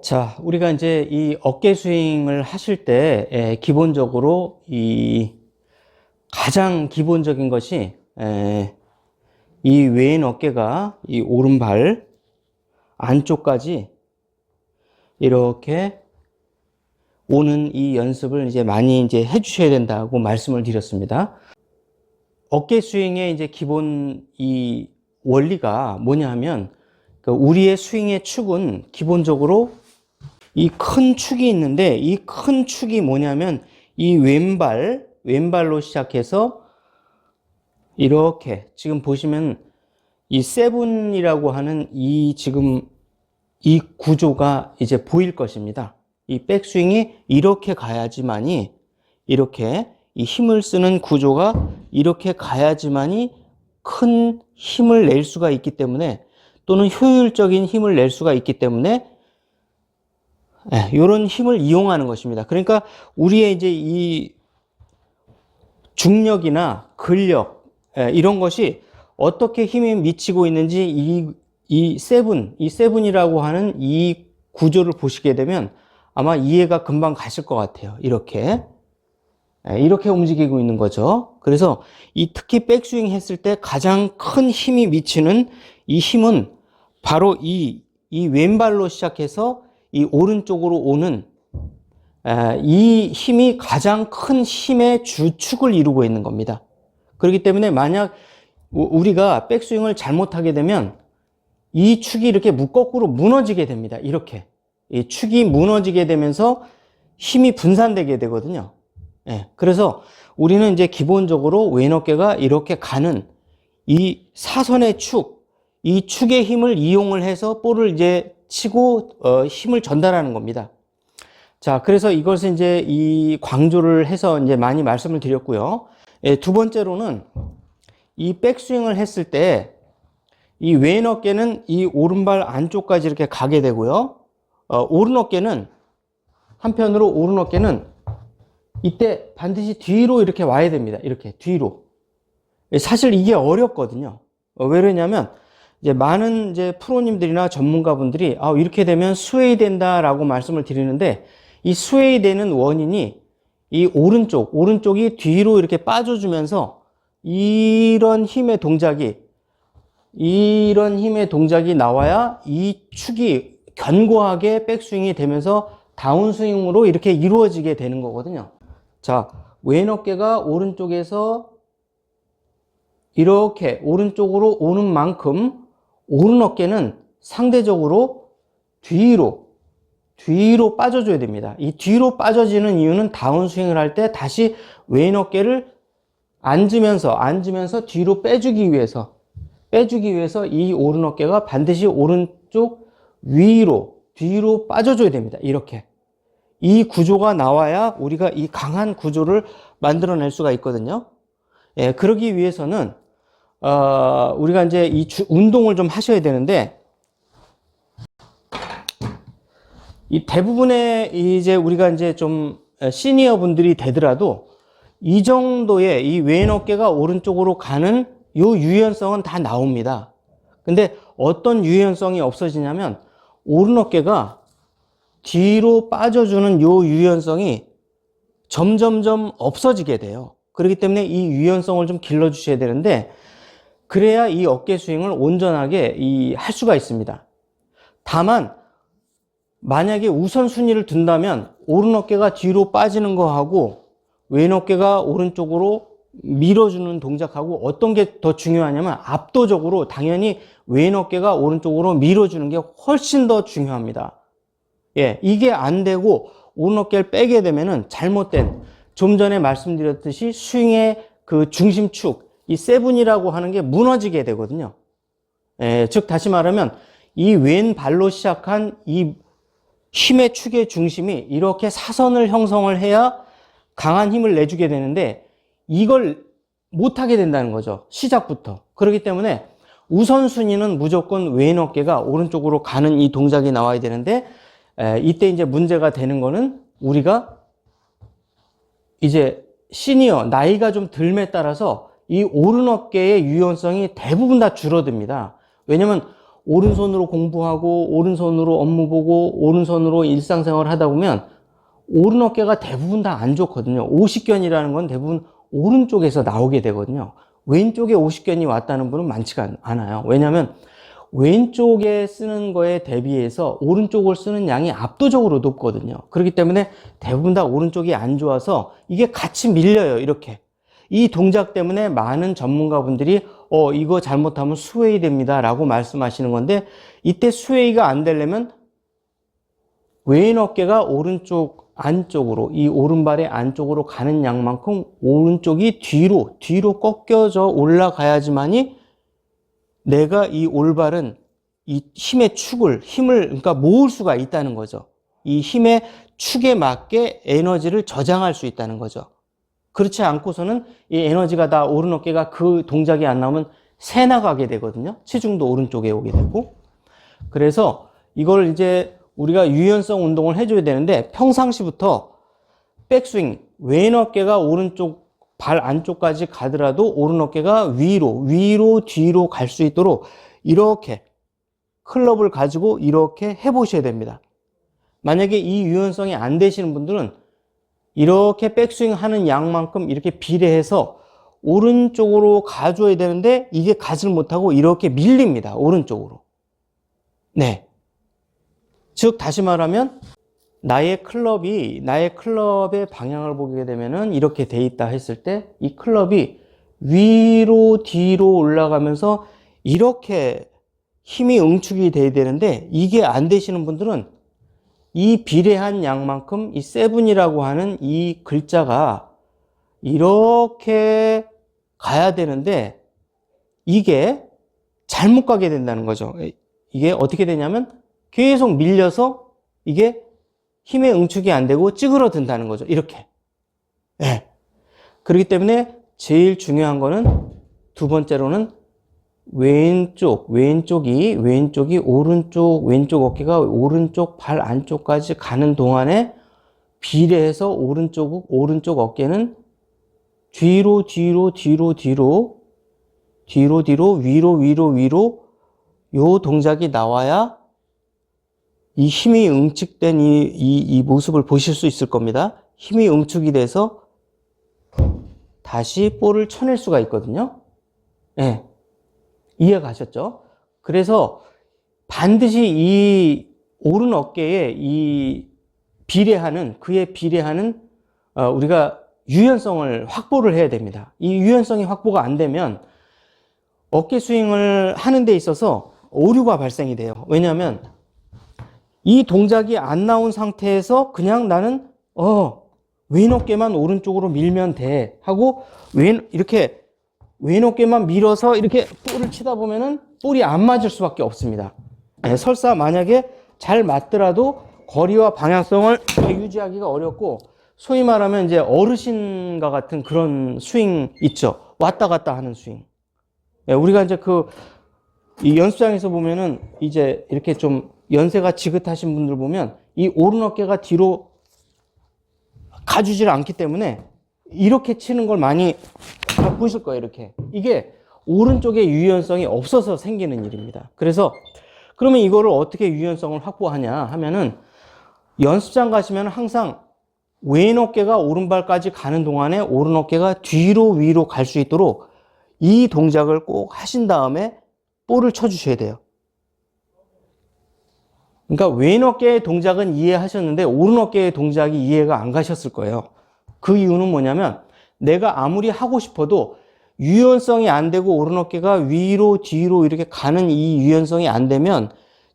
자, 우리가 이제 이 어깨 스윙을 하실 때 기본적으로 이 가장 기본적인 것이 이 왼 어깨가 이 오른발 안쪽까지 이렇게 오는 이 연습을 이제 많이 이제 해 주셔야 된다고 말씀을 드렸습니다. 어깨 스윙의 이제 기본 이 원리가 뭐냐 하면 우리의 스윙의 축은 기본적으로 이 큰 축이 있는데 이 큰 축이 뭐냐면 이 왼발로 시작해서 이렇게 지금 보시면 이 세븐이라고 하는 이 지금 이 구조가 이제 보일 것입니다. 이 백스윙이 이렇게 가야지만이 이렇게 이 힘을 쓰는 구조가 이렇게 가야지만이 큰 힘을 낼 수가 있기 때문에 또는 효율적인 힘을 낼 수가 있기 때문에 이런 힘을 이용하는 것입니다. 그러니까 우리의 이제 이 중력이나 근력 이런 것이 어떻게 힘이 미치고 있는지 이 세븐이라고 하는 이 구조를 보시게 되면 아마 이해가 금방 가실 것 같아요. 이렇게 움직이고 있는 거죠. 그래서 이 특히 백스윙 했을 때 가장 큰 힘이 미치는 이 힘은 바로 이 왼발로 시작해서 이 오른쪽으로 오는 이 힘이 가장 큰 힘의 주축을 이루고 있는 겁니다. 그렇기 때문에 만약 우리가 백스윙을 잘못하게 되면 이 축이 이렇게 거꾸로 무너지게 됩니다. 이렇게 이 축이 무너지게 되면서 힘이 분산되게 되거든요. 그래서 우리는 이제 기본적으로 왼 어깨가 이렇게 가는 이 사선의 축, 이 축의 힘을 이용을 해서 볼을 이제 치고 힘을 전달하는 겁니다. 자, 그래서 이것을 이제 이 강조를 해서 이제 많이 말씀을 드렸고요. 두 번째로는 이 백스윙을 했을 때 이 왼 어깨는 이 오른발 안쪽까지 이렇게 가게 되고요. 오른 어깨는 한편으로 오른 어깨는 이때 반드시 뒤로 이렇게 와야 됩니다. 이렇게 뒤로. 사실 이게 어렵거든요. 왜 그러냐면 이제 많은 이제 프로님들이나 전문가분들이 이렇게 되면 스웨이 된다라고 말씀을 드리는데 이 스웨이 되는 원인이 이 오른쪽이 뒤로 이렇게 빠져주면서 이런 힘의 동작이 나와야 이 축이 견고하게 백스윙이 되면서 다운스윙으로 이렇게 이루어지게 되는 거거든요. 자, 왼 어깨가 오른쪽에서 이렇게 오른쪽으로 오는 만큼 오른 어깨는 상대적으로 뒤로 빠져줘야 됩니다. 이 뒤로 빠져지는 이유는 다운스윙을 할 때 다시 왼 어깨를 앉으면서 뒤로 빼주기 위해서 이 오른 어깨가 반드시 오른쪽 뒤로 빠져줘야 됩니다. 이렇게. 이 구조가 나와야 우리가 이 강한 구조를 만들어낼 수가 있거든요. 그러기 위해서는 우리가 이제 이 운동을 좀 하셔야 되는데, 이 대부분의 이제 우리가 이제 좀 시니어 분들이 되더라도 이 정도의 이 왼 어깨가 오른쪽으로 가는 요 유연성은 다 나옵니다. 근데 어떤 유연성이 없어지냐면 오른 어깨가 뒤로 빠져주는 요 유연성이 점점점 없어지게 돼요. 그렇기 때문에 이 유연성을 좀 길러주셔야 되는데 그래야 이 어깨 스윙을 온전하게 할 수가 있습니다. 다만 만약에 우선순위를 둔다면 오른 어깨가 뒤로 빠지는 거하고 왼 어깨가 오른쪽으로 밀어주는 동작하고 어떤 게 더 중요하냐면 압도적으로 당연히 왼 어깨가 오른쪽으로 밀어주는 게 훨씬 더 중요합니다. 이게 안 되고 오른 어깨를 빼게 되면은 잘못된, 좀 전에 말씀드렸듯이 스윙의 그 중심축, 이 세븐이라고 하는 게 무너지게 되거든요. 즉 다시 말하면 이 왼발로 시작한 이 힘의 축의 중심이 이렇게 사선을 형성을 해야 강한 힘을 내주게 되는데 이걸 못하게 된다는 거죠. 시작부터. 그렇기 때문에 우선순위는 무조건 왼 어깨가 오른쪽으로 가는 이 동작이 나와야 되는데 이때 이제 문제가 되는 거는 우리가 이제 시니어, 나이가 좀 듦에 따라서 이 오른 어깨의 유연성이 대부분 다 줄어듭니다. 왜냐면 오른손으로 공부하고 오른손으로 업무 보고 오른손으로 일상생활을 하다 보면 오른 어깨가 대부분 다 안 좋거든요. 오십견이라는 건 대부분 오른쪽에서 나오게 되거든요. 왼쪽에 오십견이 왔다는 분은 많지가 않아요. 왜냐하면 왼쪽에 쓰는 거에 대비해서 오른쪽을 쓰는 양이 압도적으로 높거든요. 그렇기 때문에 대부분 다 오른쪽이 안 좋아서 이게 같이 밀려요. 이렇게. 이 동작 때문에 많은 전문가분들이 이거 잘못하면 스웨이 됩니다 라고 말씀하시는 건데, 이때 스웨이가 안 되려면 왼 어깨가 오른쪽 안쪽으로, 이 오른발의 안쪽으로 가는 양만큼 오른쪽이 뒤로 꺾여져 올라가야지만이 내가 이 올바른 이 힘의 힘을 그러니까 모을 수가 있다는 거죠. 이 힘의 축에 맞게 에너지를 저장할 수 있다는 거죠. 그렇지 않고서는 이 에너지가 다 오른 어깨가 그 동작이 안 나오면 새 나가게 되거든요. 체중도 오른쪽에 오게 되고. 그래서 이걸 이제 우리가 유연성 운동을 해줘야 되는데, 평상시부터 백스윙, 왼 어깨가 오른쪽 발 안쪽까지 가더라도 오른 어깨가 위로 뒤로 갈 수 있도록 이렇게 클럽을 가지고 이렇게 해보셔야 됩니다. 만약에 이 유연성이 안 되시는 분들은 이렇게 백스윙 하는 양만큼 이렇게 비례해서 오른쪽으로 가줘야 되는데, 이게 가지를 못하고 이렇게 밀립니다. 오른쪽으로. 네. 즉 다시 말하면 나의 클럽의 방향을 보게 되면은 이렇게 돼 있다 했을 때, 이 클럽이 위로 뒤로 올라가면서 이렇게 힘이 응축이 돼야 되는데, 이게 안 되시는 분들은 이 비례한 양만큼 이 세븐이라고 하는 이 글자가 이렇게 가야 되는데, 이게 잘못 가게 된다는 거죠. 이게 어떻게 되냐면 계속 밀려서 이게 힘의 응축이 안 되고 찌그러든다는 거죠. 이렇게. 네. 그렇기 때문에 제일 중요한 거는, 두 번째로는 왼쪽이 왼쪽 어깨가 오른쪽 발 안쪽까지 가는 동안에 비례해서 오른쪽 어깨는 뒤로 위로 요 동작이 나와야 이 힘이 응축된 이 모습을 보실 수 있을 겁니다. 힘이 응축이 돼서 다시 볼을 쳐낼 수가 있거든요. 네. 이해가셨죠? 그래서 반드시 이 오른 어깨에 그에 비례하는 우리가 유연성을 확보를 해야 됩니다. 이 유연성이 확보가 안 되면 어깨 스윙을 하는 데 있어서 오류가 발생이 돼요. 왜냐하면 이 동작이 안 나온 상태에서 그냥 나는 왼 어깨만 오른쪽으로 밀면 돼 하고 이렇게 왼 어깨만 밀어서 이렇게 볼을 치다 보면은 볼이 안 맞을 수밖에 없습니다. 네, 설사 만약에 잘 맞더라도 거리와 방향성을 유지하기가 어렵고, 소위 말하면 이제 어르신과 같은 그런 스윙 있죠. 왔다 갔다 하는 스윙. 네, 우리가 이제 이 연습장에서 보면은 이제 이렇게 좀 연세가 지긋하신 분들 보면 이 오른 어깨가 뒤로 가주질 않기 때문에 이렇게 치는 걸 많이 보실 거예요. 이렇게. 이게 오른쪽에 유연성이 없어서 생기는 일입니다. 그래서 그러면 이거를 어떻게 유연성을 확보하냐 하면은, 연습장 가시면 항상 왼 어깨가 오른발까지 가는 동안에 오른 어깨가 뒤로 위로 갈 수 있도록 이 동작을 꼭 하신 다음에 볼을 쳐주셔야 돼요. 그러니까 왼 어깨의 동작은 이해하셨는데 오른 어깨의 동작이 이해가 안 가셨을 거예요. 그 이유는 뭐냐면, 내가 아무리 하고 싶어도 유연성이 안 되고 오른 어깨가 위로 뒤로 이렇게 가는 이 유연성이 안 되면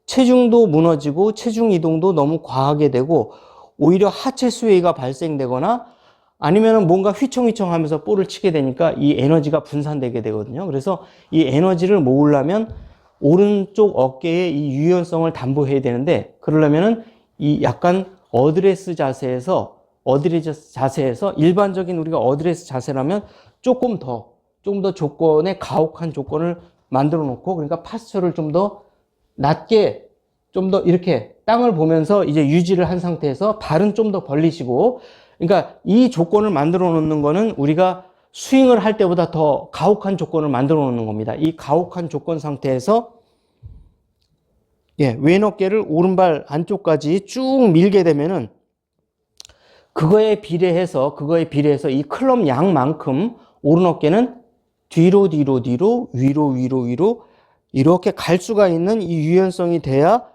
체중도 무너지고 체중 이동도 너무 과하게 되고 오히려 하체 스웨이가 발생되거나 아니면은 뭔가 휘청휘청 하면서 볼을 치게 되니까 이 에너지가 분산되게 되거든요. 그래서 이 에너지를 모으려면 오른쪽 어깨의 이 유연성을 담보해야 되는데, 그러려면은 이 약간 어드레스 자세에서 일반적인 우리가 어드레스 자세라면 조금 더 조건에 가혹한 조건을 만들어 놓고, 그러니까 파스처를 좀 더 낮게, 좀 더 이렇게 땅을 보면서 이제 유지를 한 상태에서 발은 좀 더 벌리시고, 그러니까 이 조건을 만들어 놓는 거는 우리가 스윙을 할 때보다 더 가혹한 조건을 만들어 놓는 겁니다. 이 가혹한 조건 상태에서 예, 왼 어깨를 오른발 안쪽까지 쭉 밀게 되면은 그거에 비례해서 이 클럽 양만큼 오른 어깨는 뒤로 위로 이렇게 갈 수가 있는 이 유연성이 돼야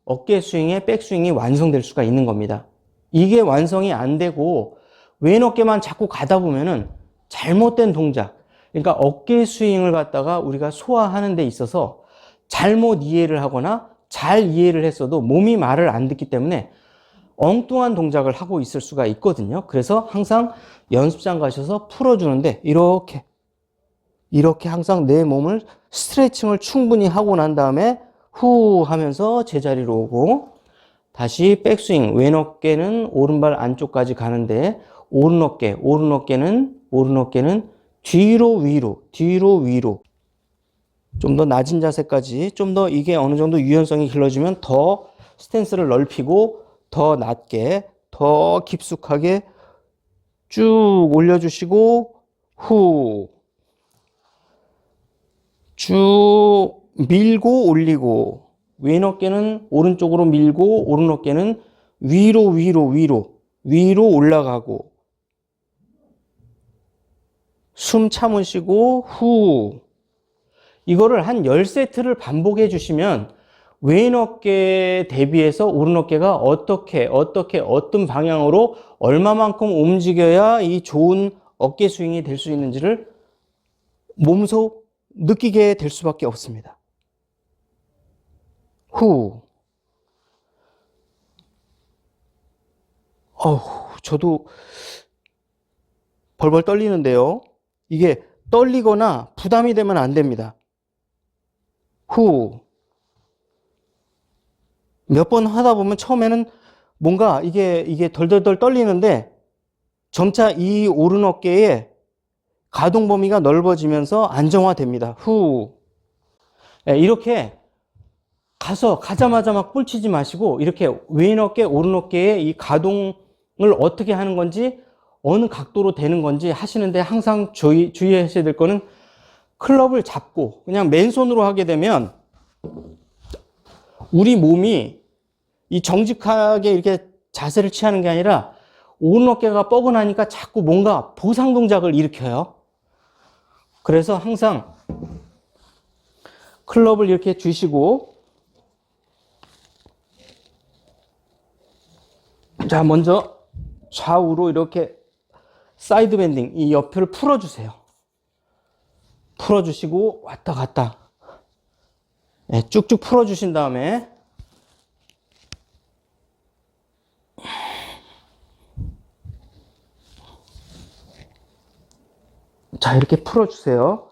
어깨 스윙의 백스윙이 완성될 수가 있는 겁니다. 이게 완성이 안 되고 왼 어깨만 자꾸 가다 보면은 잘못된 동작, 그러니까 어깨 스윙을 갖다가 우리가 소화하는 데 있어서 잘못 이해를 하거나 잘 이해를 했어도 몸이 말을 안 듣기 때문에 엉뚱한 동작을 하고 있을 수가 있거든요. 그래서 항상 연습장 가셔서 풀어주는데 이렇게 항상 내 몸을 스트레칭을 충분히 하고 난 다음에 후 하면서 제자리로 오고 다시 백스윙, 왼 어깨는 오른발 안쪽까지 가는데 오른 어깨는 뒤로 위로 좀 더 낮은 자세까지 좀 더 이게 어느 정도 유연성이 길러지면 더 스탠스를 넓히고 더 낮게 더 깊숙하게 쭉 올려주시고 후 쭉 밀고 올리고 왼 어깨는 오른쪽으로 밀고 오른 어깨는 위로 올라가고 숨 참으시고 후 이거를 한 10세트를 반복해 주시면 왼 어깨 대비해서 오른 어깨가 어떤 방향으로 얼마만큼 움직여야 이 좋은 어깨 스윙이 될 수 있는지를 몸소 느끼게 될 수밖에 없습니다. 후. 저도 벌벌 떨리는데요. 이게 떨리거나 부담이 되면 안 됩니다. 후. 몇 번 하다 보면 처음에는 뭔가 이게 덜덜덜 떨리는데 점차 이 오른 어깨에 가동 범위가 넓어지면서 안정화됩니다. 후. 이렇게 가자마자 막 뿔치지 마시고 이렇게 왼 어깨, 오른 어깨에 이 가동을 어떻게 하는 건지 어느 각도로 되는 건지 하시는데 항상 주의하셔야 될 거는 클럽을 잡고 그냥 맨손으로 하게 되면 우리 몸이 이 정직하게 이렇게 자세를 취하는 게 아니라 오른 어깨가 뻐근하니까 자꾸 뭔가 보상 동작을 일으켜요. 그래서 항상 클럽을 이렇게 주시고 자, 먼저 좌우로 이렇게 사이드 밴딩, 이 옆을 풀어주세요. 풀어주시고 왔다 갔다 쭉쭉 풀어주신 다음에 자, 이렇게 풀어주세요.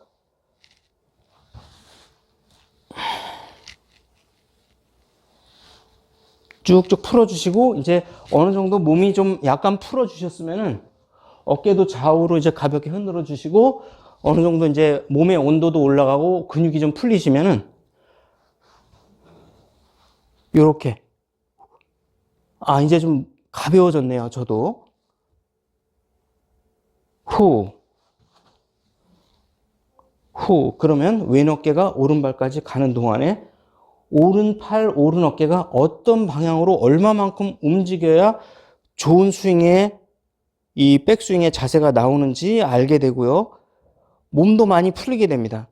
쭉쭉 풀어주시고 이제 어느 정도 몸이 좀 약간 풀어주셨으면은 어깨도 좌우로 이제 가볍게 흔들어 주시고 어느 정도 이제 몸의 온도도 올라가고 근육이 좀 풀리시면은 요렇게 이제 좀 가벼워졌네요. 저도 후 그러면 왼 어깨가 오른발까지 가는 동안에 오른팔, 오른 어깨가 어떤 방향으로 얼마만큼 움직여야 좋은 스윙의 이 백스윙의 자세가 나오는지 알게 되고요. 몸도 많이 풀리게 됩니다.